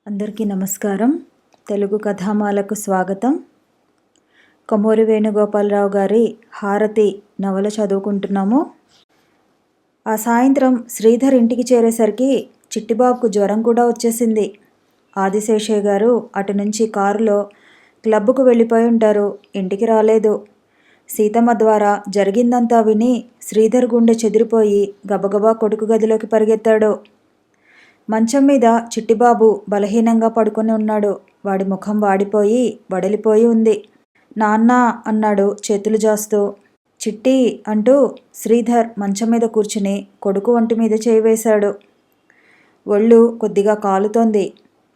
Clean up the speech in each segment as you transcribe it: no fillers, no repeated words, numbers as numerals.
అందరికీ నమస్కారం. తెలుగు కథామాలకు స్వాగతం. కొమ్మూరి వేణుగోపాలరావు గారి హారతి నవల చదువుకుంటున్నాము. ఆ సాయంత్రం శ్రీధర్ ఇంటికి చేరేసరికి చిట్టిబాబుకు జ్వరం కూడా వచ్చేసింది. ఆదిశేషయ్య గారు అటు నుంచి కారులో క్లబ్కు వెళ్ళిపోయి ఉంటారు. ఇంటికి రాలేదు. సీతమ్మ ద్వారా జరిగిందంతా విని శ్రీధర్ గుండె చెదిరిపోయి గబగబా కొడుకు గదిలోకి పరిగెత్తాడు. మంచం మీద చిట్టిబాబు బలహీనంగా పడుకొని ఉన్నాడు. వాడి ముఖం వాడిపోయి వడలిపోయి ఉంది. నాన్నా అన్నాడు చేతులు జాస్తూ. చిట్టి అంటూ శ్రీధర్ మంచం మీద కూర్చుని కొడుకు ఒంటి మీద చేయి వేశాడు. ఒళ్ళు కొద్దిగా కాలుతోంది.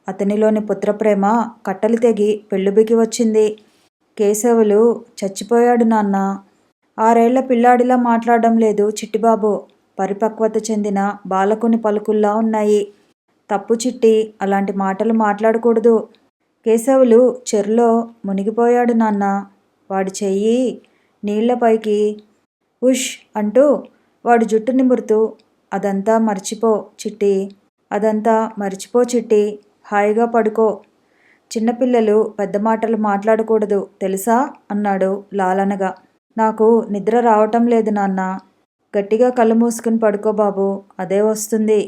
అతనిలోని పుత్రప్రేమ కట్టలు తెగి పెళ్ళుబికి వచ్చింది. కేశవులు చచ్చిపోయాడు నాన్న. 6 ఏళ్ల పిల్లాడిలా మాట్లాడడం లేదు చిట్టిబాబు. పరిపక్వత చెందిన బాలకుని పలుకుల్లా ఉన్నాయి. తప్పు చిట్టి, అలాంటి మాటలు మాట్లాడకూడదు. కేశవులు చెర్లో మునిగిపోయాడు నాన్న. వాడి చెయ్యి నీళ్లపైకి ఉష్ అంటూ వాడు జుట్టు నిమురుతూ, అదంతా మర్చిపో చిట్టి, అదంతా మర్చిపో చిట్టి, హాయిగా పడుకో. చిన్నపిల్లలు పెద్ద మాటలు మాట్లాడకూడదు తెలుసా అన్నాడు లాలనగా. నాకు నిద్ర రావటం లేదు నాన్న. గట్టిగా కళ్ళు మూసుకుని పడుకో బాబు, అదే వస్తుంది.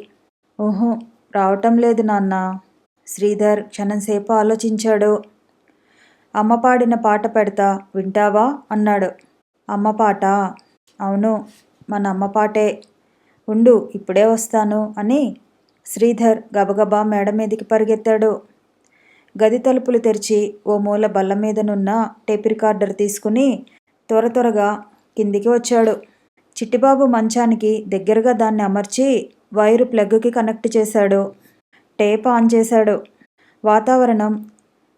ఊహు, రావటం లేదు నాన్న. శ్రీధర్ క్షణంసేపు ఆలోచించాడు. అమ్మ పాడిన పాట పెడతా, వింటావా అన్నాడు. అమ్మ పాట? అవును, మన అమ్మ పాటే. ఉండు, ఇప్పుడే వస్తాను అని శ్రీధర్ గబగబా మేడ మీదికి పరిగెత్తాడు. గది తలుపులు తెరిచి ఓ మూల బల్ల మీదనున్న టేప్ రికార్డర్ తీసుకుని త్వరగా కిందికి వచ్చాడు. చిట్టిబాబు మంచానికి దగ్గరగా దాన్ని అమర్చి వైరు ప్లగ్కి కనెక్ట్ చేశాడు. టేప్ ఆన్ చేశాడు. వాతావరణం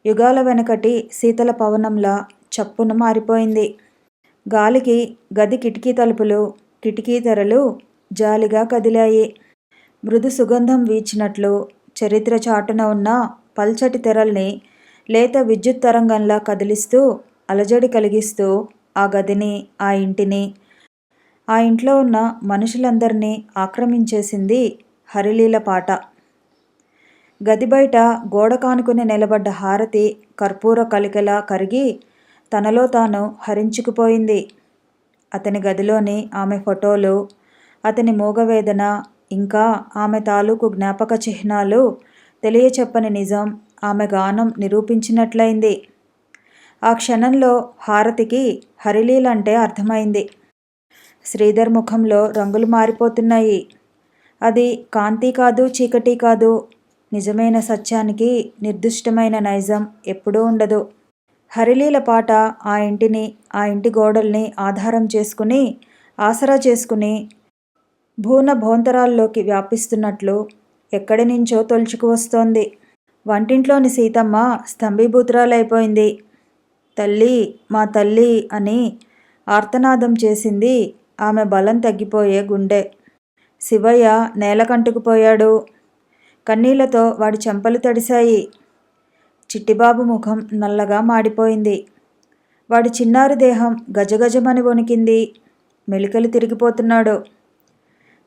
యుగాల వెనకటి శీతల పవనంలా చప్పున మారిపోయింది. గాలికి గది కిటికీ తలుపులు, కిటికీ తెరలు జాలిగా కదిలాయి. మృదు సుగంధం వీచినట్లు చరిత్ర చాటున ఉన్న పల్చటి తెరల్ని లేత విద్యుత్ తరంగంలా కదిలిస్తూ అలజడి కలిగిస్తూ ఆ గదిని, ఆ ఇంటిని, ఆ ఇంట్లో ఉన్న మనుషులందరినీ ఆక్రమించేసింది హరిలీల పాట. గది బయట గోడ కానుకుని నిలబడ్డ హారతి కర్పూర కలికలా కరిగి తనలో తాను హరించుకుపోయింది. అతని గదిలోని ఆమె ఫోటోలు, అతని మూగవేదన, ఇంకా ఆమె తాలూకు జ్ఞాపక చిహ్నాలు తెలియచెప్పని నిజం ఆమె గానం నిరూపించినట్లయింది. ఆ క్షణంలో హారతికి హరిలీలంటే అర్థమైంది. శ్రీధర్ ముఖంలో రంగులు మారిపోతున్నాయి. అది కాంతి కాదు, చీకటి కాదు. నిజమైన సత్యానికి నిర్దిష్టమైన నైజం ఎప్పుడూ ఉండదు. హరిలీల పాట ఆ ఇంటిని, ఆ ఇంటి గోడల్ని ఆధారం చేసుకుని, ఆసరా చేసుకుని భూన భోంతరాల్లోకి వ్యాపిస్తున్నట్లు ఎక్కడి నుంచో తొలుచుకు వస్తోంది. వంటింట్లోని సీతమ్మ స్తంభీభూతురాలైపోయింది. తల్లి, మా తల్లి అని ఆర్తనాదం చేసింది ఆమె బలం తగ్గిపోయే గుండె. శివయ్య నేలకంటుకుపోయాడు. కన్నీళ్లతో వాడి చెంపలు తడిశాయి. చిట్టిబాబు ముఖం నల్లగా మాడిపోయింది. వాడి చిన్నారి దేహం గజగజమని వణికింది. మెలికలు తిరిగిపోతున్నాడు.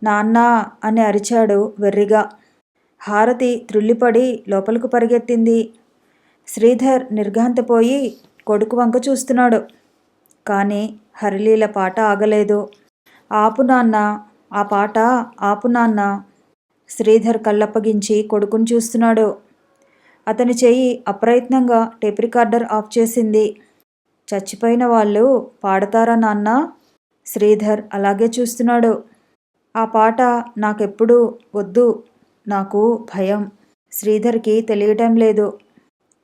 నాన్నా అని అరిచాడు వెర్రిగా. హారతి త్రుళ్ళిపడి లోపలకు పరిగెత్తింది. శ్రీధర్ నిర్ఘాంతపోయి కొడుకు వంక చూస్తున్నాడు. కానీ హరిలీల పాట ఆగలేదు. ఆపు నాన్న, ఆ పాట ఆపు నాన్న. శ్రీధర్ కళ్ళప్పగించి కొడుకుని చూస్తున్నాడు. అతని చెయ్యి అప్రయత్నంగా టేప్ రికార్డర్ ఆఫ్ చేసింది. చచ్చిపోయిన వాళ్ళు పాడతారా నాన్న? శ్రీధర్ అలాగే చూస్తున్నాడు. ఆ పాట నాకెప్పుడు వద్దు, నాకు భయం. శ్రీధర్కి తెలియటం లేదు.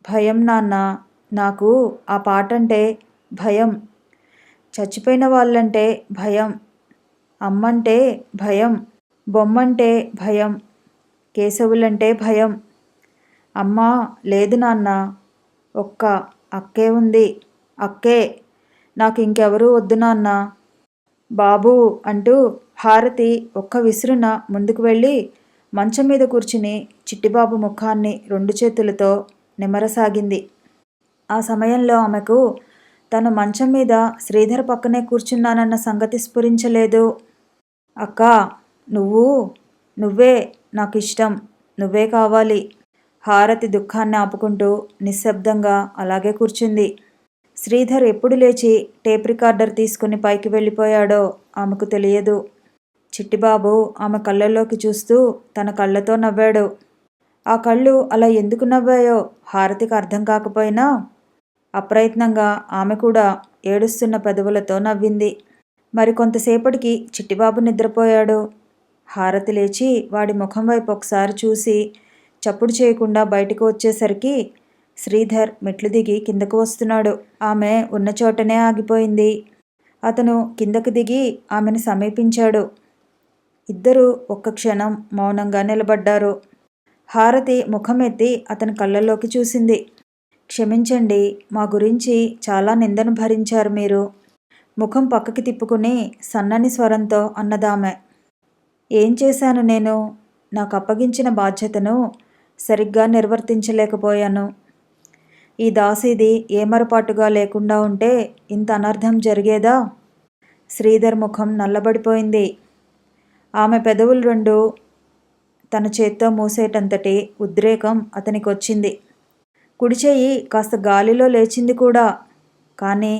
భయం నాన్న, నాకు ఆ పాటంటే భయం. చచ్చిపోయిన వాళ్ళంటే భయం. అమ్మంటే భయం. బొమ్మంటే భయం. కేశవులంటే భయం. అమ్మా లేదు నాన్న, ఒక్క అక్కే ఉంది. అక్కే, నాకు ఇంకెవరూ వద్దు నాన్న. బాబూ అంటూ హారతి ఒక్క విసురున ముందుకు వెళ్ళి మంచం మీద కూర్చుని చిట్టిబాబు ముఖాన్ని 2 చేతులతో నిమరసాగింది. ఆ సమయంలో ఆమెకు తను మంచం మీద శ్రీధర్ పక్కనే కూర్చున్నానన్న సంగతి స్ఫురించలేదు. అక్కా, నువ్వే నాకు ఇష్టం, నువ్వే కావాలి. హారతి దుఃఖాన్ని ఆపుకుంటూ నిశ్శబ్దంగా అలాగే కూర్చుంది. శ్రీధర్ ఎప్పుడు లేచి టేప్ రికార్డర్ తీసుకుని పైకి వెళ్ళిపోయాడో ఆమెకు తెలియదు. చిట్టిబాబు ఆమె కళ్ళల్లోకి చూస్తూ తన కళ్ళతో నవ్వాడు. ఆ కళ్ళు అలా ఎందుకు నవ్వాయో హారతికి అర్థం కాకపోయినా అప్రయత్నంగా ఆమె కూడా ఏడుస్తున్న పెదవులతో నవ్వింది. మరికొంతసేపటికి చిట్టిబాబు నిద్రపోయాడు. హారతి లేచి వాడి ముఖం వైపు ఒకసారి చూసి చప్పుడు చేయకుండా బయటకు వచ్చేసరికి శ్రీధర్ మెట్లు దిగి కిందకు వస్తున్నాడు. ఆమె ఉన్న చోటనే ఆగిపోయింది. అతను కిందకు దిగి ఆమెను సమీపించాడు. ఇద్దరూ ఒక్క క్షణం మౌనంగా నిలబడ్డారు. హారతి ముఖం ఎత్తి అతని కళ్ళల్లోకి చూసింది. క్షమించండి, మా గురించి చాలా నిందను భరించారు మీరు. ముఖం పక్కకి తిప్పుకుని సన్నని స్వరంతో అన్నదామె. ఏం చేశాను నేను? నాకు అప్పగించిన బాధ్యతను సరిగ్గా నిర్వర్తించలేకపోయాను. ఈ దాసీది ఏమరపాటుగా లేకుండా ఉంటే ఇంత అనర్థం జరిగేదా? శ్రీధర్ ముఖం నల్లబడిపోయింది. ఆమె పెదవులు రెండు తన చేత్తో మూసేటంతటి ఉద్రేకం అతనికి వచ్చింది. కుడిచేయి కాస్త గాలిలో లేచింది కూడా. కానీ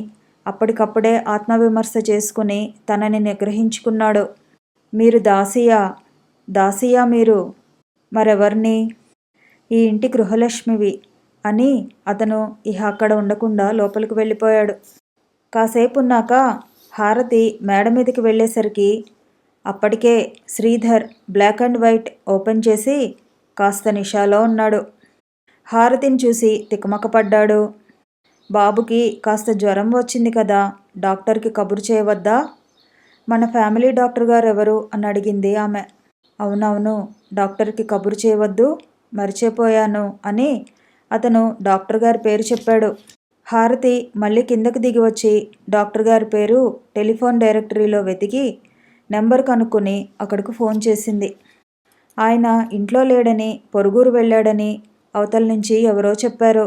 అప్పటికప్పుడే ఆత్మవిమర్శ చేసుకుని తనని నిగ్రహించుకున్నాడు. మీరు దాసియా మీరు? మరెవర్ని? ఈ ఇంటి గృహలక్ష్మివి అని అతను ఇహ అక్కడ ఉండకుండా లోపలికి వెళ్ళిపోయాడు. కాసేపున్నాక హారతి మేడ మీదకి వెళ్ళేసరికి అప్పటికే Sridhar black and white open చేసి కాస్త నిషాలో ఉన్నాడు. హారతిని చూసి తికమకపడ్డాడు. బాబుకి కాస్త జ్వరం వచ్చింది కదా, డాక్టర్కి కబురు చేయవద్దా? మన ఫ్యామిలీ డాక్టర్ గారు ఎవరు అని అడిగింది ఆమె. అవునవును, డాక్టర్కి కబురు చేయవద్దు, మరిచిపోయాను అని అతను డాక్టర్ గారి పేరు చెప్పాడు. హారతి మళ్ళీ కిందకు దిగి వచ్చి డాక్టర్ గారి పేరు టెలిఫోన్ డైరెక్టరీలో వెతికి నెంబర్ కనుక్కొని అక్కడికి ఫోన్ చేసింది. ఆయన ఇంట్లో లేడని, పొరుగురు వెళ్ళాడని అవతల నుంచి ఎవరో చెప్పారు.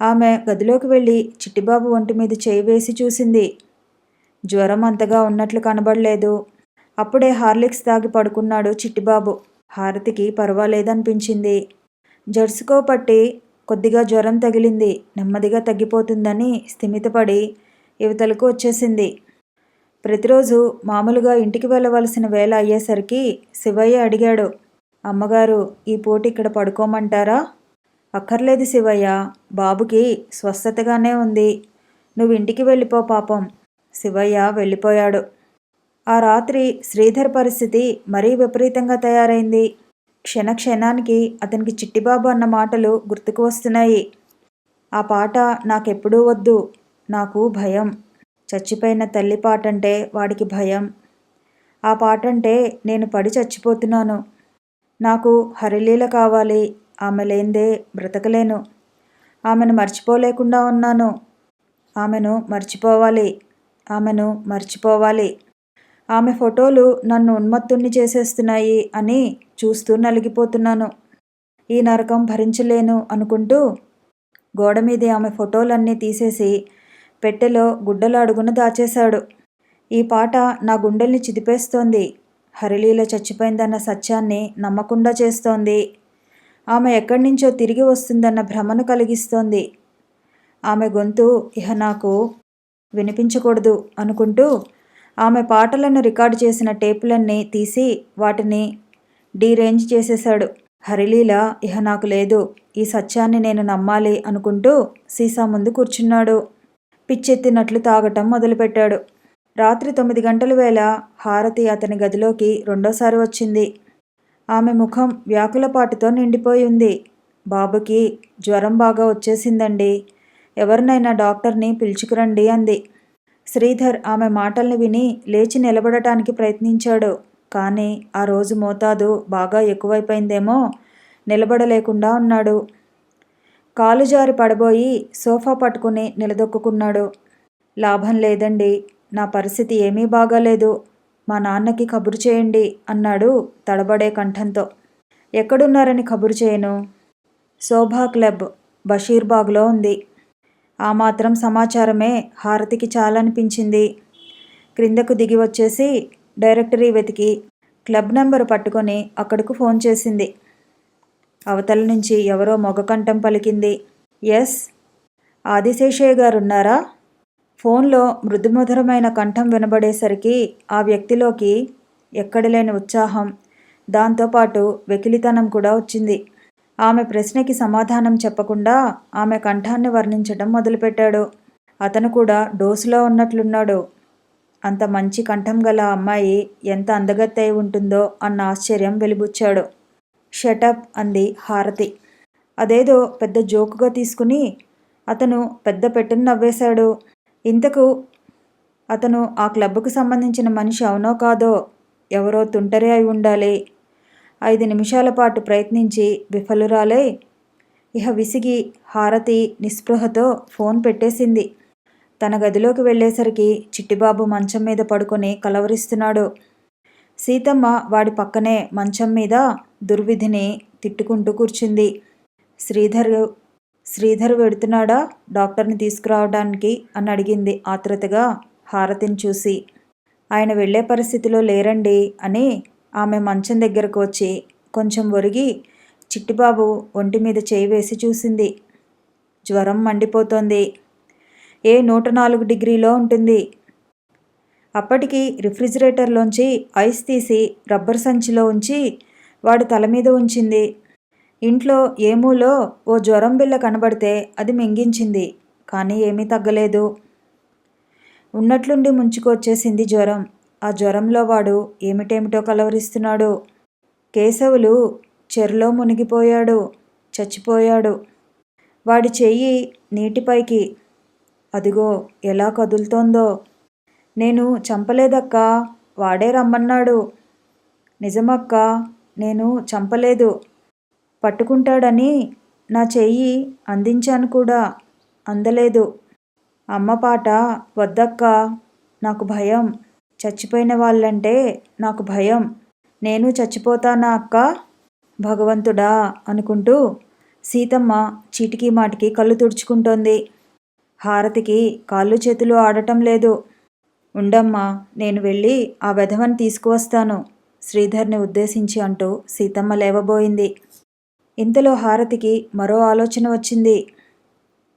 ఆమె గదిలోకి వెళ్ళి చిట్టిబాబు ఒంటి మీద చేయి వేసి చూసింది. జ్వరం అంతగా ఉన్నట్లు కనబడలేదు. అప్పుడే హార్లిక్స్ తాగి పడుకున్నాడు చిట్టిబాబు. హారతికి పర్వాలేదనిపించింది. జెర్సుకో పట్టి కొద్దిగా జ్వరం తగిలింది, నెమ్మదిగా తగ్గిపోతుందని స్థిమితపడి యువతలకు వచ్చేసింది. ప్రతిరోజు మామూలుగా ఇంటికి వెళ్ళవలసిన వేళ అయ్యేసరికి శివయ్య అడిగాడు, అమ్మగారు ఈ పూట ఇక్కడ పడుకోమంటారా? అక్కర్లేదు శివయ్య, బాబుకి స్వస్థతగానే ఉంది, నువ్వు ఇంటికి వెళ్ళిపో పాపం. శివయ్య వెళ్ళిపోయాడు. ఆ రాత్రి శ్రీధర్ పరిస్థితి మరీ విపరీతంగా తయారైంది. క్షణానికి అతనికి చిట్టిబాబు అన్న మాటలు గుర్తుకు వస్తున్నాయి. ఆ పాట నాకెప్పుడూ వద్దు, నాకు భయం. చచ్చిపోయిన తల్లి పాటంటే వాడికి భయం. ఆ పాటంటే నేను పడి చచ్చిపోతున్నాను. నాకు హరిలీల కావాలి, ఆమె లేందే బ్రతకలేను. ఆమెను మర్చిపోలేకుండా ఉన్నాను. ఆమెను మర్చిపోవాలి. ఆమె ఫోటోలు నన్ను ఉన్మత్తుణ్ణి చేసేస్తున్నాయి అని చూస్తూ నలిగిపోతున్నాను. ఈ నరకం భరించలేను అనుకుంటూ గోడ మీది ఆమె ఫోటోలన్నీ తీసేసి పెట్టెలో గుడ్డల అడుగున దాచేశాడు. ఈ పాట నా గుండెల్ని చిదిపేస్తోంది. హరిలీల చచ్చిపోయిందన్న సత్యాన్ని నమ్మకుండా చేస్తోంది. ఆమె ఎక్కడి నుంచో తిరిగి వస్తుందన్న భ్రమను కలిగిస్తోంది. ఆమె గొంతు ఇహ నాకు వినిపించకూడదు అనుకుంటూ ఆమె పాటలను రికార్డు చేసిన టేపులన్నీ తీసి వాటిని డీరేంజ్ చేసేశాడు. హరిలీల ఇహ నాకు లేదు, ఈ సత్యాన్ని నేను నమ్మాలి అనుకుంటూ సీసా ముందు కూర్చున్నాడు. పిచ్చెత్తినట్లు తాగటం మొదలుపెట్టాడు. రాత్రి 9 గంటల వేళ హారతి అతని గదిలోకి రెండోసారి వచ్చింది. ఆమె ముఖం వ్యాకులపాటుతో నిండిపోయి ఉంది. బాబుకి జ్వరం బాగా వచ్చేసిందండి, ఎవరినైనా డాక్టర్ని పిలుచుకురండి అంది. శ్రీధర్ ఆమె మాటల్ని విని లేచి నిలబడటానికి ప్రయత్నించాడు. కానీ ఆ రోజు మోతాదు బాగా ఎక్కువైపోయిందేమో, నిలబడలేకుండా ఉన్నాడు. కాలు జారి పడబోయి సోఫా పట్టుకుని నిలదొక్కున్నాడు. లాభం లేదండి, నా పరిస్థితి ఏమీ బాగాలేదు, మా నాన్నకి కబురు చేయండి అన్నాడు తడబడే కంఠంతో. ఎక్కడున్నారని కబురు చేయను? శోభా క్లబ్ బషీర్బాగ్లో ఉంది. ఆ మాత్రం సమాచారమే హారతికి చాలనిపించింది. క్రిందకు దిగి వచ్చేసి డైరెక్టరీ వెతికి క్లబ్ నెంబరు పట్టుకొని అక్కడకు ఫోన్ చేసింది. అవతల నుంచి ఎవరో మొగకంఠం పలికింది. ఎస్, ఆదిశేషయ్య గారున్నారా? ఫోన్లో మృదుమధురమైన కంఠం వినబడేసరికి ఆ వ్యక్తిలోకి ఎక్కడలేని ఉత్సాహం, దాంతోపాటు వెకిలితనం కూడా వచ్చింది. ఆమె ప్రశ్నకి సమాధానం చెప్పకుండా ఆమె కంఠాన్ని వర్ణించడం మొదలుపెట్టాడు. అతను కూడా డోసులో ఉన్నట్లున్నాడు. అంత మంచి కంఠం గల అమ్మాయి ఎంత అందగత్తె అయి ఉంటుందో అన్న ఆశ్చర్యం వెలిబుచ్చాడు. షటప్ అంది హారతి. అదేదో పెద్ద జోకుగా తీసుకుని అతను పెద్ద పెట్టును నవ్వేశాడు. ఇంతకు అతను ఆ క్లబ్కు సంబంధించిన మనిషి అవునో కాదో, ఎవరో తుంటరి అయి ఉండాలి. 5 నిమిషాల పాటు ప్రయత్నించి విఫలురాలై ఇహ విసిగి హారతి నిస్పృహతో ఫోన్ పెట్టేసింది. తన గదిలోకి వెళ్ళేసరికి చిట్టిబాబు మంచం మీద పడుకొని కలవరిస్తున్నాడు. సీతమ్మ వాడి పక్కనే మంచం మీద దుర్విధిని తిట్టుకుంటూ కూర్చుంది. శ్రీధర్ వెడుతున్నాడా డాక్టర్ని తీసుకురావడానికి అని అడిగింది ఆత్రుతగా హారతిని చూసి. ఆయన వెళ్లే పరిస్థితిలో లేరండి అని ఆమె మంచం దగ్గరకు వచ్చి కొంచెం ఒరిగి చిట్టిబాబు ఒంటి మీద చేయి వేసి చూసింది. జ్వరం మండిపోతోంది. 104 డిగ్రీలో ఉంటుంది. అప్పటికి రిఫ్రిజిరేటర్లోంచి ఐస్ తీసి రబ్బర్ సంచిలో ఉంచి వాడి తల మీద ఉంచింది. ఇంట్లో ఏమూలో ఓ జ్వరం బిళ్ళ కనబడితే అది మింగించింది. కానీ ఏమీ తగ్గలేదు. ఉన్నట్లుండి ముంచుకొచ్చేసింది జ్వరం. ఆ జ్వరంలో వాడు ఏమిటేమిటో కలవరిస్తున్నాడు. కేశవులు చెర్లో మునిగిపోయాడు, చచ్చిపోయాడు. వాడి చెయ్యి నీటిపైకి, అదిగో ఎలా కదులుతోందో. నేను చంపలేదక్కా, వాడే రమ్మన్నాడు. నిజమక్కా, నేను చంపలేదు. పట్టుకుంటాడని నా చెయ్యి అందించాను కూడా, అందలేదు. అమ్మ పాట వద్దక్కా, నాకు భయం. చచ్చిపోయిన వాళ్ళంటే నాకు భయం. నేను చచ్చిపోతానా అక్కా? భగవంతుడా అనుకుంటూ సీతమ్మ చీటికి మాటికి కళ్ళు తుడుచుకుంటోంది. హారతికి కాళ్ళు చేతులు ఆడటం లేదు. ఉండమ్మా, నేను వెళ్ళి ఆ వెధవని తీసుకువస్తాను శ్రీధర్ని ఉద్దేశించి అంటూ సీతమ్మ లేవబోయింది. ఇంతలో హారతికి మరో ఆలోచన వచ్చింది.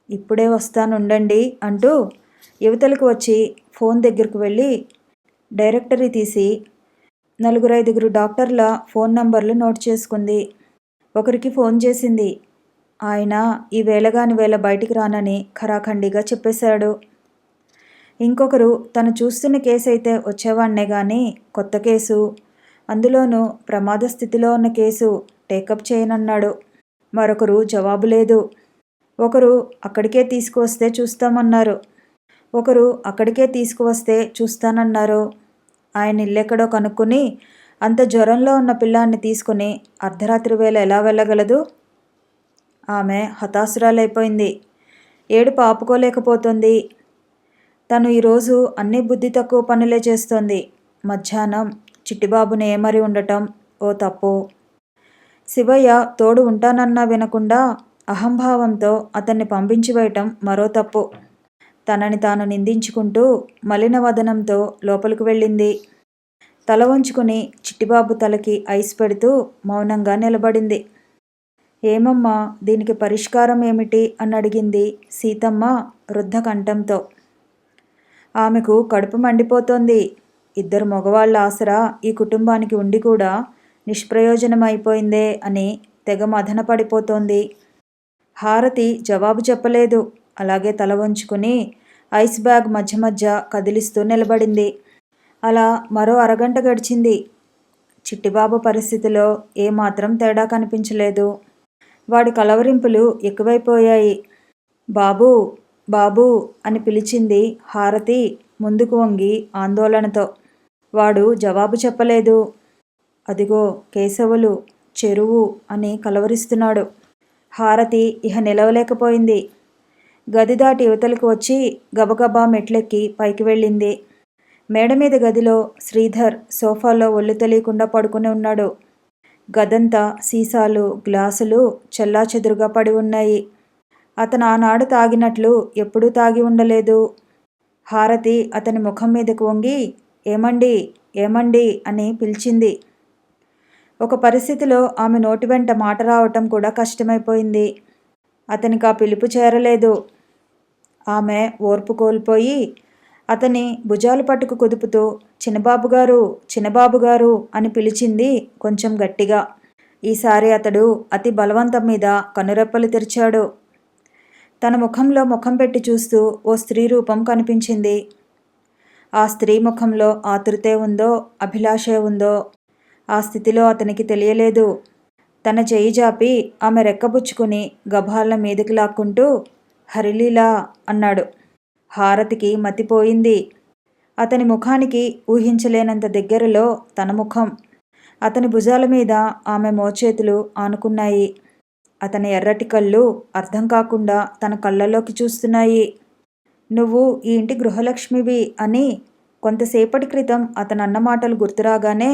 ఇప్పుడే వస్తానుండండి అంటూ యువతలకు వచ్చి ఫోన్ దగ్గరకు వెళ్ళి డైరెక్టరీ తీసి 4-5 డాక్టర్ల ఫోన్ నంబర్లు నోట్ చేసుకుంది. ఒకరికి ఫోన్ చేసింది. ఆయన ఈ వేళగాని వేళ బయటికి రానని ఖరాఖండిగా చెప్పేశాడు. ఇంకొకరు తను చూస్తున్న కేసు అయితే వచ్చేవాణ్ణే గాని కొత్త కేసు, అందులోనూ ప్రమాద స్థితిలో ఉన్న కేసు టేకప్ చేయనన్నాడు. మరొకరు జవాబు లేదు. ఒకరు అక్కడికే తీసుకువస్తే చూస్తామన్నారు. ఒకరు అక్కడికే తీసుకువస్తే చూస్తానన్నారు. ఆయన ఇల్లెక్కడో కనుక్కుని అంత జ్వరంలో ఉన్న పిల్లాన్ని తీసుకుని అర్ధరాత్రి వేళ ఎలా వెళ్ళగలదు? ఆమె హతాశురాలైపోయింది. ఏడుపు ఆపుకోలేకపోతుంది. తను ఈరోజు అన్ని బుద్ధి తక్కువ పనులే చేస్తోంది. మధ్యాహ్నం చిట్టిబాబుని ఏమరి ఉండటం ఓ తప్పు. శివయ్య తోడు ఉంటానన్నా వినకుండా అహంభావంతో అతన్ని పంపించి వేయటం మరో తప్పు. తనని తాను నిందించుకుంటూ మలిన వదనంతో లోపలికి వెళ్ళింది. తల వంచుకుని చిట్టిబాబు తలకి ఐస్ పెడుతూ మౌనంగా నిలబడింది. ఏమమ్మా, దీనికి పరిష్కారం ఏమిటి అని అడిగింది సీతమ్మ వృద్ధ కంఠంతో. ఆమెకు కడుపు మండిపోతోంది. 2 మగవాళ్ల ఆసరా ఈ కుటుంబానికి ఉండి కూడా నిష్ప్రయోజనమైపోయిందే అని తెగ మదన పడిపోతోంది. హారతి జవాబు చెప్పలేదు. అలాగే తల వంచుకుని ఐస్ బ్యాగ్ మధ్య మధ్య కదిలిస్తూ నిలబడింది. అలా మరో అరగంట గడిచింది. చిట్టిబాబు పరిస్థితిలో ఏమాత్రం తేడా కనిపించలేదు. వాడి కలవరింపులు ఎక్కువైపోయాయి. బాబూ, బాబూ అని పిలిచింది హారతి ముందుకు వంగి ఆందోళనతో. వాడు జవాబు చెప్పలేదు. అదిగో కేశవులు, చెరువు అని కలవరిస్తున్నాడు. హారతి ఇహ నిలవలేకపోయింది. గది దాటి యువతలకు వచ్చి గబగబా మెట్లెక్కి పైకి వెళ్ళింది. మేడమీద గదిలో శ్రీధర్ సోఫాలో ఒళ్ళు తెలియకుండా పడుకుని ఉన్నాడు. గదంతా సీసాలు, గ్లాసులు చెల్లాచెదురుగా పడి ఉన్నాయి. అతను ఆనాడు తాగినట్లు ఎప్పుడూ తాగి ఉండలేదు. హారతి అతని ముఖం మీదకు వంగి ఏమండి, ఏమండి అని పిలిచింది. ఒక పరిస్థితిలో ఆమె నోటి వెంట మాట రావటం కూడా కష్టమైపోయింది. అతనికి ఆ పిలుపు చేరలేదు. ఆమె ఓర్పు కోల్పోయి అతని భుజాలు పట్టుకు కుదుపుతూ చిన్నబాబుగారు, చిన్నబాబుగారు అని పిలిచింది కొంచెం గట్టిగా. ఈసారి అతడు అతి బలవంతం మీద కనురెప్పలు తెరిచాడు. తన ముఖంలో ముఖం పెట్టి చూస్తూ ఓ స్త్రీ రూపం కనిపించింది. ఆ స్త్రీ ముఖంలో ఆతృతే ఉందో, అభిలాషే ఉందో ఆ స్థితిలో అతనికి తెలియలేదు. తన చెయ్యి జాపి ఆమె రెక్కబుచ్చుకుని గభాల మీదకి లాక్కుంటూ హరిలీలా అన్నాడు. హారతికి మతిపోయింది. అతని ముఖానికి ఊహించలేనంత దగ్గరలో తన ముఖం. అతని భుజాల మీద ఆమె మోచేతులు ఆనుకున్నాయి. అతని ఎర్రటి కళ్ళు అర్థం కాకుండా తన కళ్ళలోకి చూస్తున్నాయి. నువ్వు ఈ ఇంటి గృహలక్ష్మివి అని కొంతసేపటి క్రితం అతనన్న మాటలు గుర్తురాగానే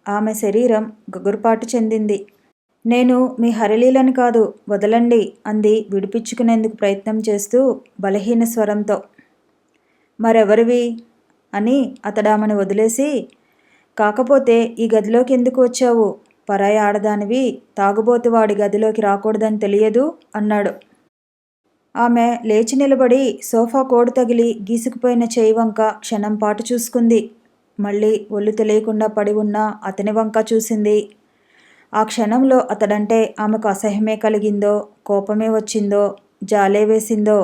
ఆమె శరీరం గగురుపాటు చెందింది. నేను మీ హరిలీలని కాదు, వదలండి అంది విడిపించుకునేందుకు ప్రయత్నం చేస్తూ బలహీన స్వరంతో. మరెవరివి అని అతడామెను వదిలేసి, కాకపోతే ఈ గదిలోకి ఎందుకు వచ్చావు? పరాయి ఆడదానివి, తాగుబోతువాడి గదిలోకి రాకూడదని తెలియదు అన్నాడు. ఆమె లేచి నిలబడి సోఫా కోడు తగిలి గీసుకుపోయిన చేయి వంక క్షణం పాటు చూసుకుంది. మళ్ళీ ఒళ్ళు తెలియకుండా పడి ఉన్న అతని వంక చూసింది. ఆ క్షణంలో అతడంటే ఆమెకు అసహ్యమే కలిగిందో, కోపమే వచ్చిందో, జాలే వేసిందో,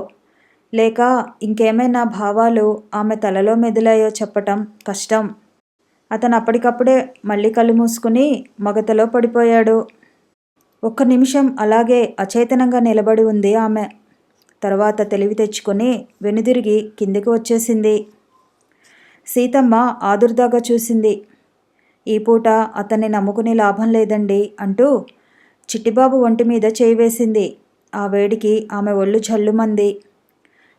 లేక ఇంకేమైనా భావాలు ఆమె తలలో మెదిలాయో చెప్పటం కష్టం. అతను అప్పటికప్పుడే మళ్ళీ కళ్ళు మూసుకుని మగతలో పడిపోయాడు. ఒక్క నిమిషం అలాగే అచేతనంగా నిలబడి ఉంది ఆమె. తర్వాత తెలివి తెచ్చుకొని వెనుదిరిగి కిందికి వచ్చేసింది. సీతమ్మ ఆదుర్దాగా చూసింది. ఈ పూట అతన్ని నమ్ముకుని లాభం లేదండి అంటూ చిట్టిబాబు ఒంటి మీద చేయి వేసింది. ఆ వేడికి ఆమె ఒళ్ళు జల్లుమంది.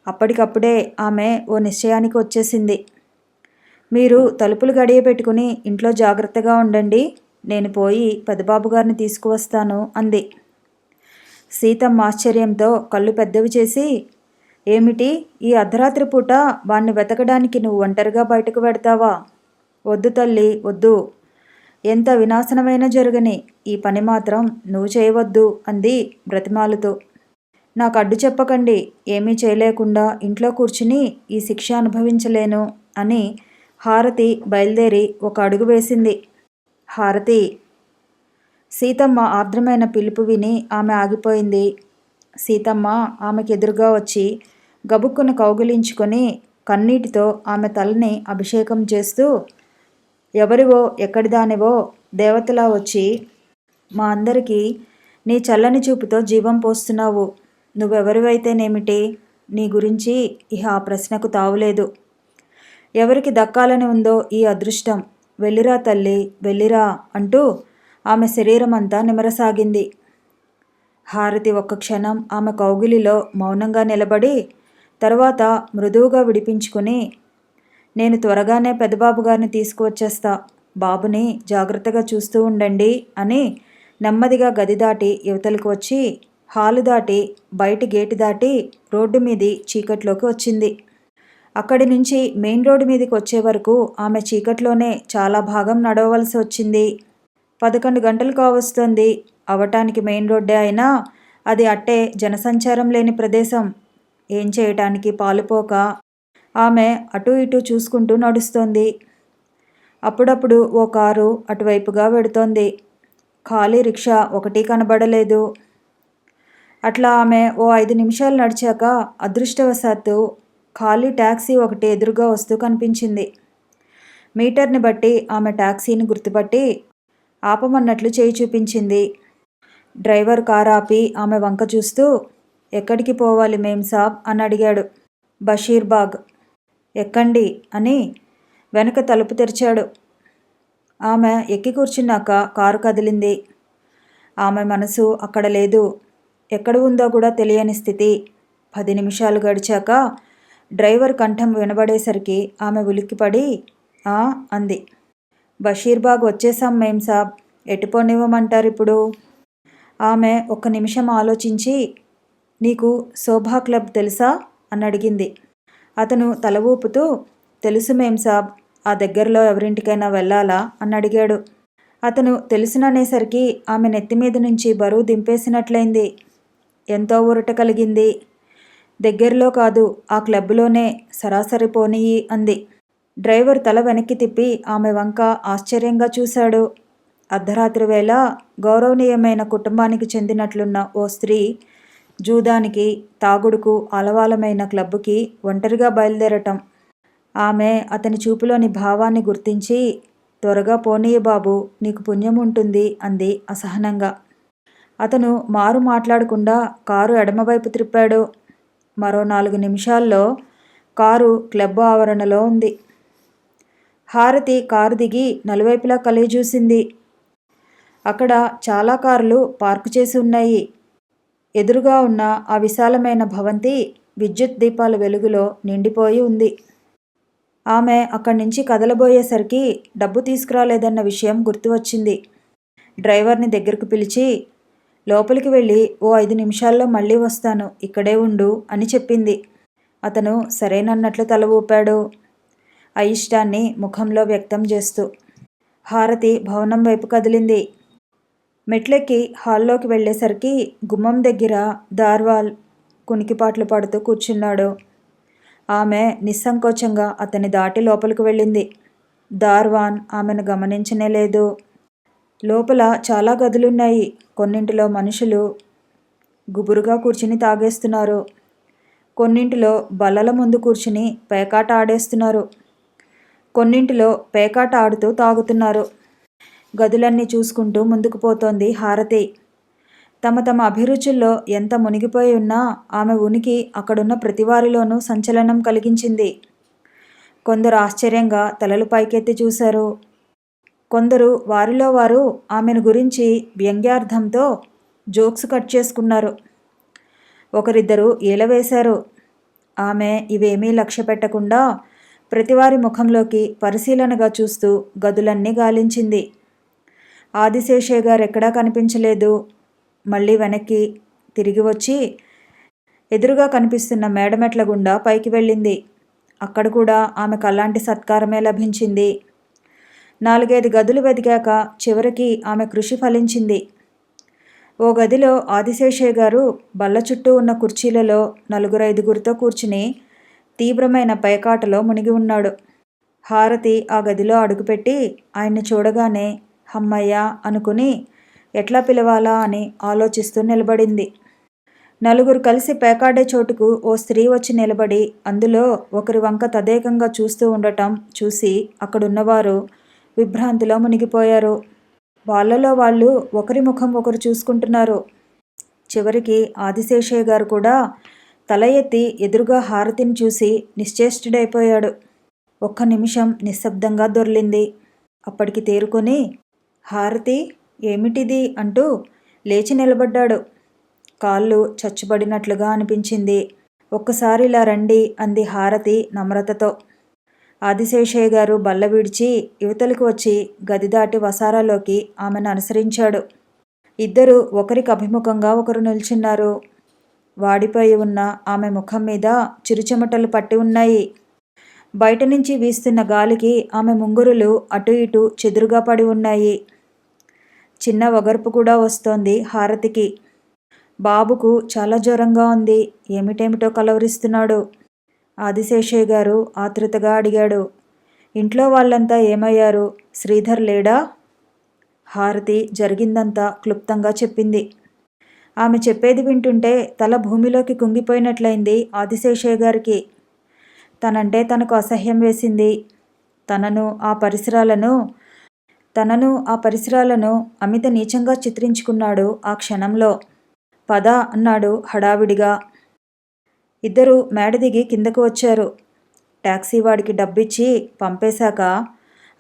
అప్పటికప్పుడే ఆమె ఓ నిశ్చయానికి వచ్చేసింది. మీరు తలుపులు గడియ పెట్టుకుని ఇంట్లో జాగ్రత్తగా ఉండండి, నేను పోయి పెద్దబాబు గారిని తీసుకువస్తాను అంది. సీతమ్మ ఆశ్చర్యంతో కళ్ళు పెద్దవి చేసి, ఏమిటి ఈ అర్ధరాత్రి పూట వాణ్ణి వెతకడానికి నువ్వు ఒంటరిగా బయటకు వెడతావా? వద్దు తల్లి, వద్దు. ఎంత వినాశనమైనా జరగని ఈ పని మాత్రం నువ్వు చేయవద్దు అంది బ్రతిమాలుతూ. నాకు అడ్డు చెప్పకండి, ఏమీ చేయలేకుండా ఇంట్లో కూర్చుని ఈ శిక్ష అనుభవించలేను అని హారతి బయలుదేరి ఒక అడుగు వేసింది. హారతి! సీతమ్మ ఆర్ద్రమైన పిలుపు విని ఆమె ఆగిపోయింది. సీతమ్మ ఆమెకు ఎదురుగా వచ్చి గబుక్కున కౌగిలించుకొని కన్నీటితో ఆమె తలని అభిషేకం చేస్తూ, ఎవరివో ఎక్కడిదానివో దేవతలా వచ్చి మా అందరికీ నీ చల్లని చూపుతో జీవం పోస్తున్నావు. నువ్వెవరివైతేనేమిటి, నీ గురించి ఇహ ఆ ప్రశ్నకు తావులేదు. ఎవరికి దక్కాలని ఉందో ఈ అదృష్టం, వెళ్ళిరా తల్లి, వెళ్ళిరా అంటూ ఆమె శరీరమంతా నిమరసాగింది. హారతి ఒక్క క్షణం ఆమె కౌగిలిలో మౌనంగా నిలబడి తర్వాత మృదువుగా విడిపించుకుని, నేను త్వరగానే పెద్దబాబు గారిని తీసుకువచ్చేస్తా, బాబుని జాగ్రత్తగా చూస్తూ ఉండండి అని నెమ్మదిగా గది దాటి యువతలకు వచ్చి హాలు దాటి బయటి గేటు దాటి రోడ్డు మీది చీకట్లోకి వచ్చింది. అక్కడి నుంచి మెయిన్ రోడ్డు మీదకి వచ్చే వరకు ఆమె చీకట్లోనే చాలా భాగం నడవవలసి వచ్చింది. 11 గంటలు కావస్తోంది. అవటానికి మెయిన్ రోడ్డే అయినా అది అట్టే జనసంచారం లేని ప్రదేశం. ఏం చేయటానికి పాలుపోక ఆమె అటూ ఇటూ చూసుకుంటూ నడుస్తోంది. అప్పుడప్పుడు ఓ కారు అటువైపుగా వెడుతోంది. ఖాళీ రిక్షా ఒకటి కనబడలేదు. అట్లా ఆమె ఓ 5 నిమిషాలు నడిచాక అదృష్టవశాత్తు ఖాళీ ట్యాక్సీ ఒకటి ఎదురుగా వస్తూ కనిపించింది. మీటర్ని బట్టి ఆమె ట్యాక్సీని గుర్తుపట్టి ఆపమన్నట్లు చేయి చూపించింది. డ్రైవర్ కారు ఆపి ఆమె వంక చూస్తూ, ఎక్కడికి పోవాలి మేం సాబ్ అని అడిగాడు. బషీర్బాగ్. ఎక్కండి అని వెనక తలుపు తెరిచాడు. ఆమె ఎక్కి కూర్చున్నాక కారు కదిలింది. ఆమె మనసు అక్కడ లేదు. ఎక్కడ ఉందో కూడా తెలియని స్థితి. 10 నిమిషాలు గడిచాక డ్రైవర్ కంఠం వినబడేసరికి ఆమె ఉలిక్కిపడి ఆ అంది. బషీర్బాగ్ వచ్చేసాం మేం సాబ్, ఎటుపోనివ్వమంటారిప్పుడు? ఆమె ఒక్క నిమిషం ఆలోచించి, నీకు శోభా క్లబ్ తెలుసా అని అడిగింది. అతను తల ఊపుతూ, తెలుసు మేం సాబ్, ఆ దగ్గరలో ఎవరింటికైనా వెళ్ళాలా అని అడిగాడు. అతను తెలుసుననేసరికి ఆమె నెత్తిమీద నుంచి బరువు దింపేసినట్లయింది. ఎంతో ఊరట కలిగింది. దగ్గరలో కాదు, ఆ క్లబ్లోనే, సరాసరి పోనీయి అంది. డ్రైవర్ తల వెనక్కి తిప్పి ఆమె వంక ఆశ్చర్యంగా చూశాడు. అర్ధరాత్రి వేళ గౌరవనీయమైన కుటుంబానికి చెందినట్లున్న ఓ స్త్రీ జూదానికి, తాగుడుకు ఆలవాలమైన క్లబ్బుకి ఒంటరిగా బయలుదేరటం. ఆమె అతని చూపులోని భావాన్ని గుర్తించి, త్వరగా పోనీయ బాబు, నీకు పుణ్యం ఉంటుంది అంది అసహనంగా. అతను మారు మాట్లాడకుండా కారు ఎడమవైపు త్రిప్పాడు. మరో 4 నిమిషాల్లో కారు క్లబ్ ఆవరణలో ఉంది. హారతి కారు దిగి నలువైపులా కలియజూసింది. అక్కడ చాలా కార్లు పార్కు చేసి ఉన్నాయి. ఎదురుగా ఉన్న ఆ విశాలమైన భవంతి విద్యుత్ దీపాల వెలుగులో నిండిపోయి ఉంది. ఆమె అక్కడి నుంచి కదలబోయేసరికి డబ్బు తీసుకురాలేదన్న విషయం గుర్తు వచ్చింది. డ్రైవర్ని దగ్గరకు పిలిచి, లోపలికి వెళ్ళి ఓ 5 నిమిషాల్లో మళ్ళీ వస్తాను, ఇక్కడే ఉండు అని చెప్పింది. అతను సరేనన్నట్లు తల ఊపాడు, అయిష్టాన్ని ముఖంలో వ్యక్తం చేస్తూ. హారతి భవనం వైపు కదిలింది. మెట్లెక్కి హాల్లోకి వెళ్ళేసరికి గుమ్మం దగ్గర దార్వాల్ కునికిపాట్లు పడుతూ కూర్చున్నాడు. ఆమె నిస్సంకోచంగా అతన్ని దాటి లోపలికి వెళ్ళింది. దార్వాన్ ఆమెను గమనించనే లేదు. లోపల చాలా గదులున్నాయి. కొన్నింటిలో మనుషులు గుబురుగా కూర్చుని తాగేస్తున్నారు. కొన్నింటిలో బల్లల ముందు కూర్చుని పేకాట ఆడేస్తున్నారు. కొన్నింటిలో పేకాట ఆడుతూ తాగుతున్నారు. గదులన్నీ చూసుకుంటూ ముందుకు పోతోంది హారతి. తమ అభిరుచుల్లో ఎంత మునిగిపోయి ఉన్నా ఆమె ఉనికి అక్కడున్న ప్రతివారిలోనూ సంచలనం కలిగించింది. కొందరు ఆశ్చర్యంగా తలలు పైకెత్తి చూశారు. కొందరు వారిలో వారు ఆమెను గురించి వ్యంగ్యార్థంతో జోక్స్ కట్ చేసుకున్నారు. ఒకరిద్దరు ఈలవేశారు. ఆమె ఇవేమీ లక్ష్య పెట్టకుండా ప్రతివారి ముఖంలోకి పరిశీలనగా చూస్తూ గదులన్నీ గాలించింది. ఆదిశేషయ్య గారెక్కడా కనిపించలేదు. మళ్ళీ వెనక్కి తిరిగి వచ్చి ఎదురుగా కనిపిస్తున్న మేడమెట్ల గుండా పైకి వెళ్ళింది. అక్కడ కూడా ఆమెకు అలాంటి సత్కారమే లభించింది. 4-5 గదులు వెతికాక చివరికి ఆమె కృషి ఫలించింది. ఓ గదిలో ఆదిశేషయ్య గారు బల్ల చుట్టూ ఉన్న కుర్చీలలో 4-5గురితో కూర్చుని తీవ్రమైన పేకాటలో మునిగి ఉన్నాడు. హారతి ఆ గదిలో అడుగుపెట్టి ఆయన్ని చూడగానే హమ్మయ్య అనుకుని ఎట్లా పిలవాలా అని ఆలోచిస్తూ నిలబడింది. 4 కలిసి పేకాడే చోటుకు ఓ స్త్రీ వచ్చి నిలబడి అందులో ఒకరి వంక తదేకంగా చూస్తూ ఉండటం చూసి అక్కడున్నవారు విభ్రాంతిలో మునిగిపోయారు. వాళ్ళలో వాళ్ళు ఒకరి ముఖం ఒకరు చూసుకుంటున్నారు. చివరికి ఆదిశేషయ్య గారు కూడా తల ఎత్తి ఎదురుగా హారతిని చూసి నిశ్చేష్టుడైపోయాడు. 1 నిమిషం నిశ్శబ్దంగా దొర్లింది. అప్పటికి తేరుకొని, హారతి, ఏమిటిది అంటూ లేచి నిలబడ్డాడు. కాళ్ళు చచ్చుబడినట్లుగా అనిపించింది. ఒక్కసారి ఇలా రండి అంది హారతి నమ్రతతో. ఆదిశేషయ్య గారు బల్ల విడిచి యువతలకు వచ్చి గది దాటి వసారాలోకి ఆమెను అనుసరించాడు. ఇద్దరు ఒకరికి అభిముఖంగా ఒకరు నిల్చున్నారు. వాడిపోయి ఉన్న ఆమె ముఖం మీద చిరుచెమటలు పట్టి ఉన్నాయి. బయట నుంచి వీస్తున్న గాలికి ఆమె ముంగురులు అటు ఇటు చెదురుగా పడి ఉన్నాయి. చిన్న ఒగర్పు కూడా వస్తోంది హారతికి. బాబుకు చాలా జ్వరంగా ఉంది, ఏమిటేమిటో కలవరిస్తున్నాడు. ఆదిశేషయ్య గారు ఆతృతగా అడిగాడు, ఇంట్లో వాళ్ళంతా ఏమయ్యారు? శ్రీధర్ లేడా? హారతి జరిగిందంతా క్లుప్తంగా చెప్పింది. ఆమె చెప్పేది వింటుంటే తల భూమిలోకి కుంగిపోయినట్లయింది ఆదిశేషయ్య గారికి. తనంటే తనకు అసహ్యం వేసింది. తనను ఆ పరిసరాలను అమిత నీచంగా చిత్రించుకున్నాడు ఆ క్షణంలో. పద అన్నాడు హడావిడిగా. ఇద్దరు మేడ దిగి కిందకు వచ్చారు. టాక్సీ వాడికి డబ్బిచ్చి పంపేశాక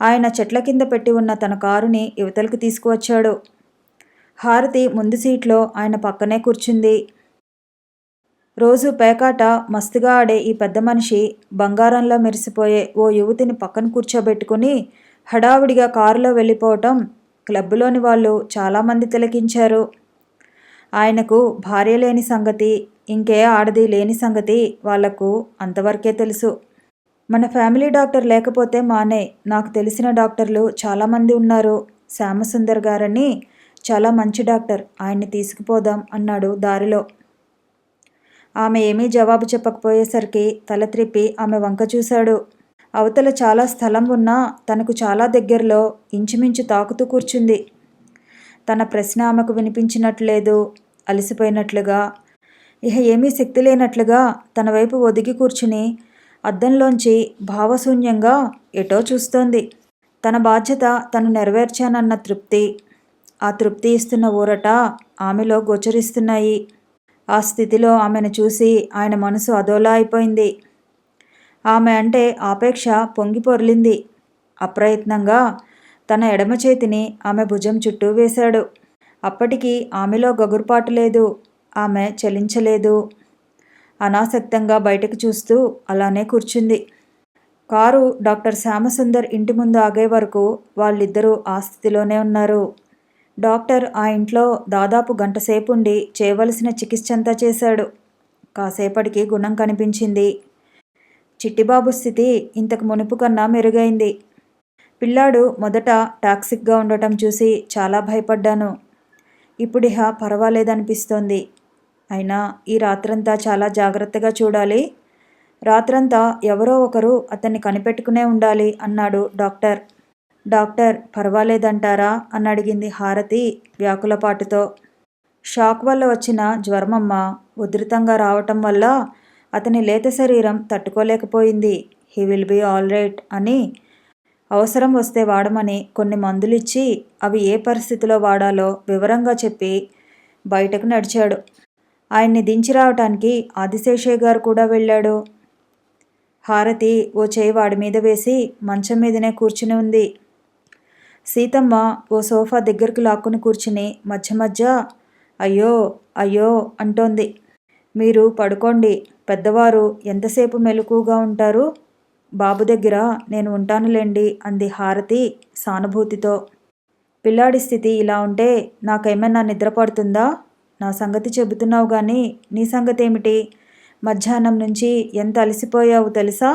ఆయన చెట్ల కింద పెట్టి ఉన్న తన కారుని యువతలకు తీసుకువచ్చాడు. హారతి ముందు సీట్లో ఆయన పక్కనే కూర్చుంది. రోజు పేకాట మస్తుగా ఆడే ఈ పెద్ద మనిషి బంగారంలో మెరిసిపోయే ఓ యువతిని పక్కన కూర్చోబెట్టుకుని హడావిడిగా కారులో వెళ్ళిపోవటం క్లబ్లోని వాళ్ళు చాలామంది తిలకించారు. ఆయనకు భార్య లేని సంగతి, ఇంకే ఆడది లేని సంగతి వాళ్లకు అంతవరకే తెలుసు. మన ఫ్యామిలీ డాక్టర్ లేకపోతే మానే, నాకు తెలిసిన డాక్టర్లు చాలామంది ఉన్నారు. శ్యామసుందర్ గారని చాలా మంచి డాక్టర్, ఆయన్ని తీసుకుపోదాం అన్నాడు దారిలో. ఆమె ఏమీ జవాబు చెప్పకపోయేసరికి తల త్రిప్పి ఆమె వంక చూశాడు. అవతల చాలా స్థలం ఉన్నా తనకు చాలా దగ్గరలో ఇంచుమించు తాకుతూ కూర్చుంది. తన ప్రశ్న ఆమెకు వినిపించినట్లేదు. అలసిపోయినట్లుగా, ఇహ ఏమీ శక్తి లేనట్లుగా తన వైపు ఒదిగి కూర్చుని అద్దంలోంచి భావశూన్యంగా ఎటో చూస్తోంది. తన బాధ్యత తను నెరవేర్చానన్న తృప్తి, ఆ తృప్తి ఇస్తున్న ఊరట ఆమెలో గోచరిస్తున్నాయి. ఆ స్థితిలో ఆమెను చూసి ఆయన మనసు అదోలా అయిపోయింది. ఆమె అంటే ఆపేక్ష పొంగి పొర్లింది. అప్రయత్నంగా తన ఎడమ చేతిని ఆమె భుజం చుట్టూ వేశాడు. అప్పటికి ఆమెలో గగురుపాటు లేదు. ఆమె చలించలేదు. అనాసక్తంగా బయటకు చూస్తూ అలానే కూర్చుంది. కారు డాక్టర్ శ్యామసుందర్ ఇంటి ముందు ఆగే వరకు వాళ్ళిద్దరూ ఆ స్థితిలోనే ఉన్నారు. డాక్టర్ ఆ ఇంట్లో దాదాపు గంటసేపు ఉండి చేయవలసిన చికిత్సంతా చేశాడు. కాసేపటికి గుణం కనిపించింది. చిట్టిబాబు స్థితి ఇంతకు మునుపు కన్నా మెరుగైంది. పిల్లాడు మొదట టాక్సిక్గా ఉండటం చూసి చాలా భయపడ్డాను. ఇప్పుడిహ పర్వాలేదనిపిస్తోంది. అయినా ఈ రాత్రంతా చాలా జాగ్రత్తగా చూడాలి. రాత్రంతా ఎవరో ఒకరు అతన్ని కనిపెట్టుకునే ఉండాలి అన్నాడు డాక్టర్. డాక్టర్ పర్వాలేదంటారా అని అడిగింది హారతి వ్యాకులపాటుతో. షాక్ వల్ల వచ్చిన జ్వరమమ్మ, ఉధృతంగా రావటం వల్ల అతని లేత శరీరం తట్టుకోలేకపోయింది. He will be all right అని, అవసరం వస్తే వాడమని కొన్ని మందులిచ్చి అవి ఏ పరిస్థితిలో వాడాలో వివరంగా చెప్పి బయటకు నడిచాడు. ఆయన్ని దించి రావటానికి ఆదిశేషయ్య గారు కూడా వెళ్ళాడు. హారతి ఓ చేయి వాడి మీద వేసి మంచం మీదనే కూర్చుని ఉంది. సీతమ్మ ఓ సోఫా దగ్గరకు లాక్కుని కూర్చుని మధ్య మధ్య అయ్యో అయ్యో అంటోంది. మీరు పడుకోండి, పెద్దవారు ఎంతసేపు మెలకుగా ఉంటారు? బాబు దగ్గర నేను ఉంటానులేండి అంది హారతి సానుభూతితో. పిల్లాడి స్థితి ఇలా ఉంటే నాకేమైనా నిద్ర పడుతుందా? నా సంగతి చెబుతున్నావు గాని నీ సంగతి ఏమిటి? మధ్యాహ్నం నుంచి ఎంత అలసిపోయావు తెలుసా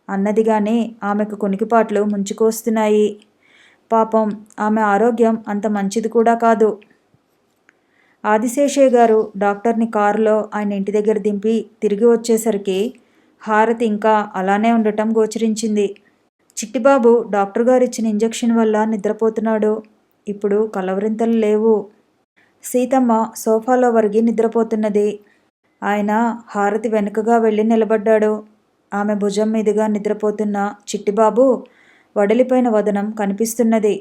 అన్నది గాని ఆమెకు కొనికిపాట్లు ముంచుకొస్తున్నాయి. పాపం ఆమె ఆరోగ్యం అంత మంచిది కూడా కాదు. ఆదిశేషయ్య గారు డాక్టర్ని కారులో ఆయన ఇంటి దగ్గర దింపి తిరిగి వచ్చేసరికి హారతి ఇంకా అలానే ఉండటం గోచరించింది. చిట్టిబాబు డాక్టర్ గారు ఇచ్చిన ఇంజెక్షన్ వల్ల నిద్రపోతున్నాడు. ఇప్పుడు కలవరింతలు లేవు. సీతమ్మ సోఫాలో వరిగి నిద్రపోతున్నది. ఆయన హారతి వెనుకగా వెళ్ళి నిలబడ్డాడు. ఆమె భుజం మీదుగా నిద్రపోతున్న చిట్టిబాబు వడలిపోయిన వదనం కనిపిస్తున్నది.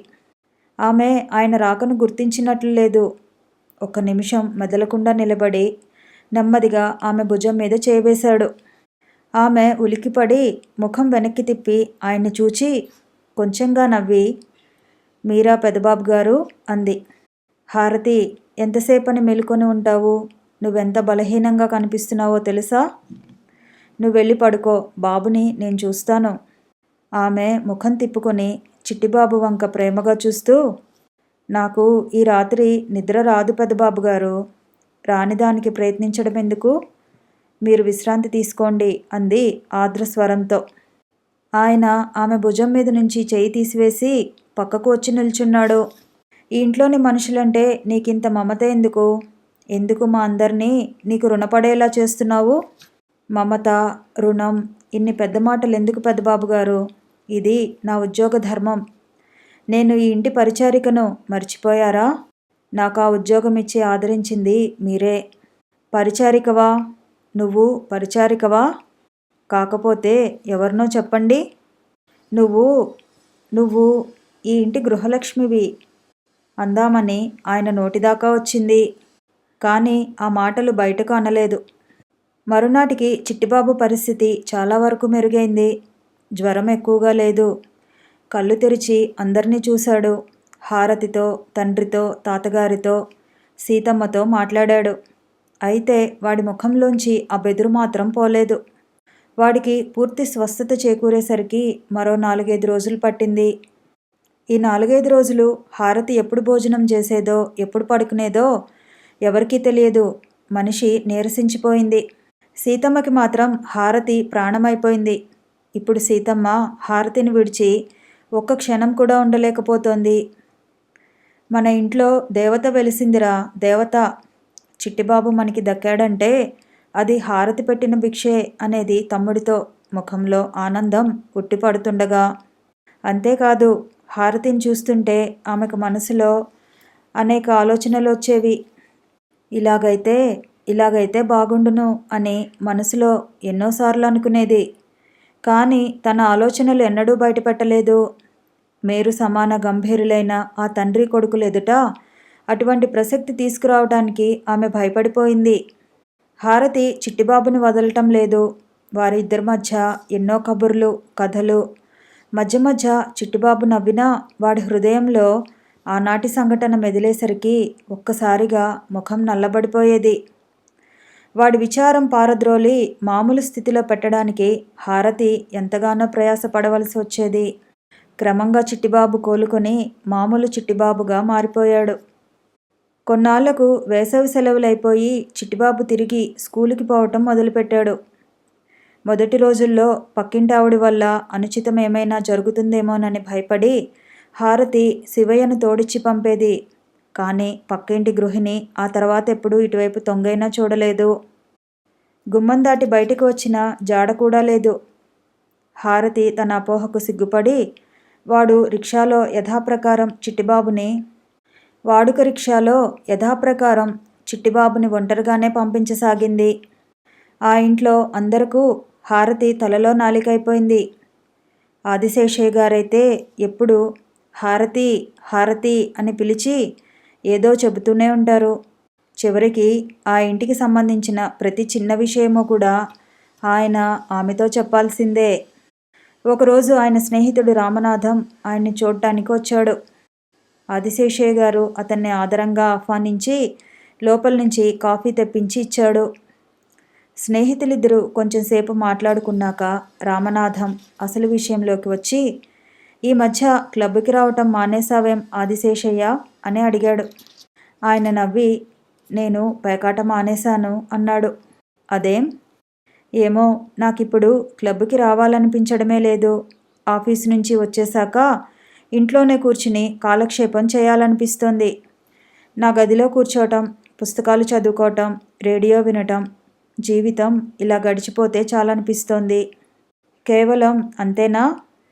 ఆమె ఆయన రాకను గుర్తించినట్లు లేదు. ఒక్క నిమిషం మెదలకుండా నిలబడి నెమ్మదిగా ఆమె భుజం మీద చేవేశాడు. ఆమె ఉలికిపడి ముఖం వెనక్కి తిప్పి ఆయన్ని చూచి కొంచెంగా నవ్వి, మీరా పెదబాబు గారు అంది. హారతి, ఎంతసేపని మేలుకొని ఉంటావు? నువ్వెంత బలహీనంగా కనిపిస్తున్నావో తెలుసా? నువ్వెళ్ళి పడుకో, బాబుని నేను చూస్తాను. ఆమె ముఖం తిప్పుకొని చిట్టిబాబు వంక ప్రేమగా చూస్తూ, నాకు ఈ రాత్రి నిద్ర రాదు పెదబాబు గారు. రానిదానికి ప్రయత్నించడం ఎందుకు? మీరు విశ్రాంతి తీసుకోండి అంది ఆర్ద్రస్వరంతో. ఆయన ఆమె భుజం మీద నుంచి చేయి తీసివేసి పక్కకు వచ్చి నిల్చున్నాడు. ఈ ఇంట్లోని మనుషులంటే నీకింత మమత ఎందుకు? ఎందుకు మా అందరినీ నీకు రుణపడేలా చేస్తున్నావు? మమత, రుణం, ఇన్ని పెద్ద మాటలు ఎందుకు పెద్దబాబు గారు? ఇది నా ఉద్యోగ ధర్మం. నేను ఈ ఇంటి పరిచారికను, మర్చిపోయారా? నాకు ఆ ఉద్యోగం ఇచ్చి ఆదరించింది మీరే. పరిచారికవా? నువ్వు పరిచారికవా? కాకపోతే ఎవరినో చెప్పండి. నువ్వు ఈ ఇంటి గృహలక్ష్మివి అందామని ఆయన నోటిదాకా వచ్చింది. కానీ ఆ మాటలు బయటకు అనలేదు. మరునాటికి చిట్టిబాబు పరిస్థితి చాలా వరకు మెరుగైంది. జ్వరం ఎక్కువగా లేదు. కళ్ళు తెరిచి అందరినీ చూశాడు. హారతితో, తండ్రితో, తాతగారితో, సీతమ్మతో మాట్లాడాడు. అయితే వాడి ముఖంలోంచి ఆ బెదురు మాత్రం పోలేదు. వాడికి పూర్తి స్వస్థత చేకూరేసరికి మరో 4-5 రోజులు పట్టింది. ఈ 4-5 రోజులు హారతి ఎప్పుడు భోజనం చేసేదో, ఎప్పుడు పడుకునేదో ఎవరికీ తెలియదు. మనిషి నీరసించిపోయింది. సీతమ్మకి మాత్రం హారతి ప్రాణమైపోయింది. ఇప్పుడు సీతమ్మ హారతిని విడిచి ఒక్క క్షణం కూడా ఉండలేకపోతోంది. మన ఇంట్లో దేవత వెలిసిందిరా, దేవత. చిట్టిబాబు మనకి దక్కాడంటే అది హారతి పెట్టిన భిక్షే అనేది తమ్ముడితో ముఖంలో ఆనందం ఉట్టిపడుతుండగా, అంతేకాదు హారతిని చూస్తుంటే ఆమెకు మనసులో అనేక ఆలోచనలు వచ్చేవి. ఇలాగైతే బాగుండును అని మనసులో ఎన్నోసార్లు అనుకునేది. కానీ తన ఆలోచనలు ఎన్నడూ బయటపెట్టలేదు. మేరు సమాన గంభీరులైన ఆ తండ్రి కొడుకులు ఎదుట అటువంటి ప్రసక్తి తీసుకురావడానికి ఆమె భయపడిపోయింది. హారతి చిట్టిబాబుని వదలటం లేదు. వారిద్దరి మధ్య ఎన్నో కబుర్లు, కథలు. మధ్య మధ్య చిట్టిబాబు నవ్వినా వాడి హృదయంలో ఆనాటి సంఘటన మెదిలేసరికి ఒక్కసారిగా ముఖం నల్లబడిపోయేది. వాడి విచారం పారద్రోలి మామూలు స్థితిలో పెట్టడానికి హారతి ఎంతగానో ప్రయాసపడవలసి వచ్చేది. క్రమంగా చిట్టిబాబు కోలుకొని మామూలు చిట్టిబాబుగా మారిపోయాడు. కొన్నాళ్లకు వేసవి సెలవులైపోయి చిట్టిబాబు తిరిగి స్కూలుకి పోవటం మొదలుపెట్టాడు. మొదటి రోజుల్లో పక్కింటి ఆవిడ వల్ల అనుచితం ఏమైనా జరుగుతుందేమోనని భయపడి హారతి శివయ్యను తోడిచ్చి పంపేది. కానీ పక్కింటి గృహిణి ఆ తర్వాత ఎప్పుడూ ఇటువైపు తొంగైనా చూడలేదు. గుమ్మం దాటి బయటకు వచ్చిన జాడ కూడా లేదు. హారతి తన అపోహకు సిగ్గుపడి వాడుక రిక్షాలో యథాప్రకారం చిట్టిబాబుని ఒంటరిగానే పంపించసాగింది. ఆ ఇంట్లో అందరకు హారతి తలలో నాలికైపోయింది. ఆదిశేషయ్య గారైతే ఎప్పుడు హారతి హారతి అని పిలిచి ఏదో చెబుతూనే ఉంటారు. చివరికి ఆ ఇంటికి సంబంధించిన ప్రతి చిన్న విషయమూ కూడా ఆయన ఆమెతో చెప్పాల్సిందే. ఒకరోజు ఆయన స్నేహితుడు రామనాథం ఆయన్ని చూడటానికి వచ్చాడు. ఆదిశేషయ్య గారు అతన్ని ఆదరంగా ఆహ్వానించి లోపల నుంచి కాఫీ తెప్పించి ఇచ్చాడు. స్నేహితులిద్దరూ కొంచెంసేపు మాట్లాడుకున్నాక రామనాథం అసలు విషయంలోకి వచ్చి, ఈ మధ్య క్లబ్కి రావటం మానేసావేం ఆదిశేషయ్య అని అడిగాడు. ఆయన నవ్వి, నేను పేకాట మానేశాను అన్నాడు. అదేం? ఏమో, నాకిప్పుడు క్లబ్కి రావాలనిపించడమే లేదు. ఆఫీసు నుంచి వచ్చేశాక ఇంట్లోనే కూర్చుని కాలక్షేపం చేయాలనిపిస్తోంది. నా గదిలో కూర్చోవటం, పుస్తకాలు చదువుకోవటం, రేడియో వినటం, జీవితం ఇలా గడిచిపోతే చాలనిపిస్తోంది. కేవలం అంతేనా?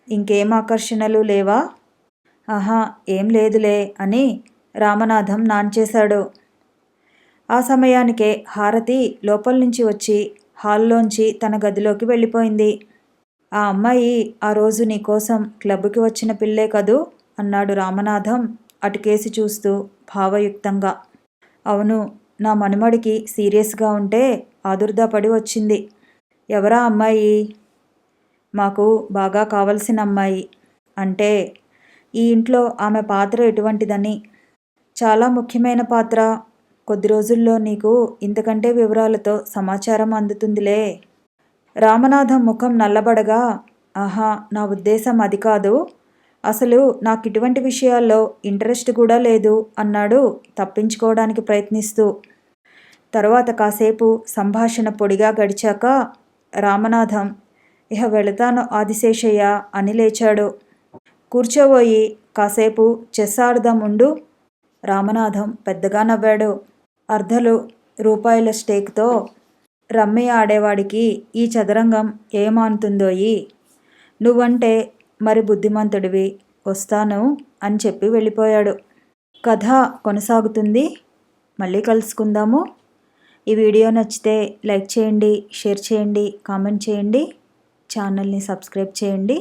ఇంకేం ఆకర్షణలు లేవా? ఆహా, ఏం లేదులే అని రామనాథం నాంచేశాడు. ఆ సమయానికే హారతి లోపల నుంచి వచ్చి హాల్లోంచి తన గదిలోకి వెళ్ళిపోయింది. ఆ అమ్మాయి ఆ రోజు నీకోసం క్లబ్కి వచ్చిన పిల్లే కదూ అన్నాడు రామనాథం అటుకేసి చూస్తూ భావయుక్తంగా. అవును, నా మనుమడికి సీరియస్గా ఉంటే ఆదుర్దాపడి వచ్చింది. ఎవరా అమ్మాయి? మాకు బాగా కావలసిన అమ్మాయి. అంటే ఈ ఇంట్లో ఆమె పాత్ర ఎటువంటిదని? చాలా ముఖ్యమైన పాత్ర. కొద్ది రోజుల్లో నీకు ఇంతకంటే వివరాలతో సమాచారం అందుతుందిలే. రామనాథం ముఖం నల్లబడగా, ఆహా, నా ఉద్దేశం అది కాదు. అసలు నాకు ఇటువంటి విషయాల్లో ఇంట్రెస్ట్ కూడా లేదు అన్నాడు తప్పించుకోవడానికి ప్రయత్నిస్తూ. తర్వాత కాసేపు సంభాషణ పొడిగా గడిచాక రామనాథం, ఇహ వెళతాను ఆదిశేషయ్య అని లేచాడు. కూర్చోబోయి కాసేపు చెస్ ఆడదాం ఉండు. రామనాథం పెద్దగా నవ్వాడు. ₹100 స్టేక్తో రమ్మీ ఆడేవాడికి ఈ చదరంగం ఏమానుతుందోయి. నువ్వంటే మరి బుద్ధిమంతుడివి, వస్తాను అని చెప్పి వెళ్ళిపోయాడు. కథ కొనసాగుతుంది. మళ్ళీ కలుసుకుందాము. ఈ వీడియో నచ్చితే లైక్ చేయండి, షేర్ చేయండి, కామెంట్ చేయండి, ఛానల్ని సబ్స్క్రైబ్ చేయండి.